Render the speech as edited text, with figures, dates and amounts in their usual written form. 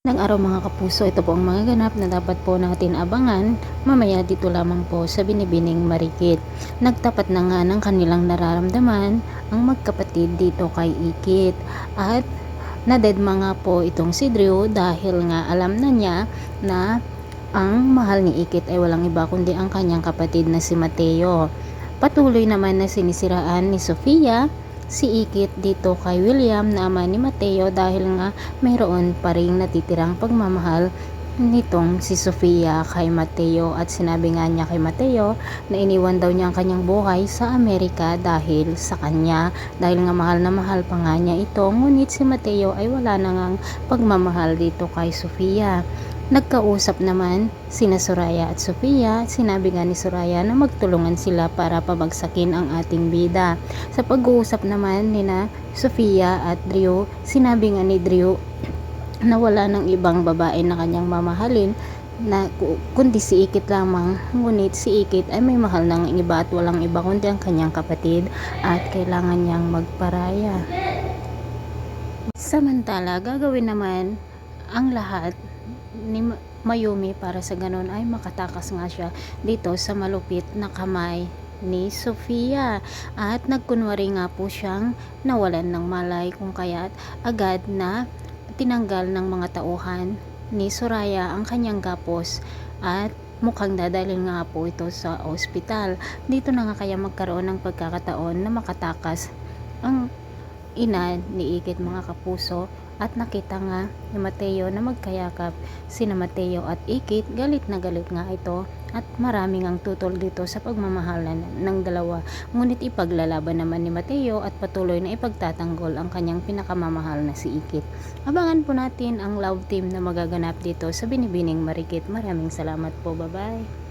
Magandang araw mga kapuso, ito po ang mga ganap na dapat po natin abangan mamaya dito lamang po sa Binibining Marikit. Nagtapat na nga ng kanilang nararamdaman ang magkapatid dito kay Ikit at nadedma nga po itong si Drew dahil nga alam na niya na ang mahal ni Ikit ay walang iba kundi ang kanyang kapatid na si Mateo. Patuloy naman na sinisiraan ni Sofia si Ikit dito kay William na ama ni Mateo dahil nga mayroon pa ring natitirang pagmamahal nitong si Sofia kay Mateo, at sinabi nga niya kay Mateo na iniwan daw niya ang kanyang buhay sa Amerika dahil sa kanya, dahil nga mahal na mahal pa nga niya ito, ngunit si Mateo ay wala na ngang pagmamahal dito kay Sofia. Nagkausap naman sina Soraya at Sofia. Sinabi nga ni Soraya na magtulungan sila para pabagsakin ang ating bida. Sa pag-uusap naman nina Sofia at Drew, sinabi nga ni Drew na wala ng ibang babae na kanyang mamahalin na kundi si Ikit lamang, ngunit si Ikit ay may mahal ng iba at walang iba kundi ang kanyang kapatid at kailangan niyang magparaya. Samantala, gagawin naman ang lahat ni Mayumi para sa ganun ay makatakas nga siya dito sa malupit na kamay ni Sofia, at nagkunwari nga po siyang nawalan ng malay kung kaya't agad na tinanggal ng mga tauhan ni Soraya ang kanyang gapos at mukhang dadalhin nga po ito sa ospital. Dito na nga kaya magkaroon ng pagkakataon na makatakas ang ina ni Ikit mga kapuso, at nakita nga ni Mateo na magkayakap sina Mateo at Ikit. Galit na galit nga ito at maraming ang tutol dito sa pagmamahalan ng dalawa, ngunit ipaglalaban naman ni Mateo at patuloy na ipagtatanggol ang kanyang pinakamamahal na si Ikit. Abangan po natin ang love team na magaganap dito sa Binibining Marikit. Maraming salamat po, bye bye.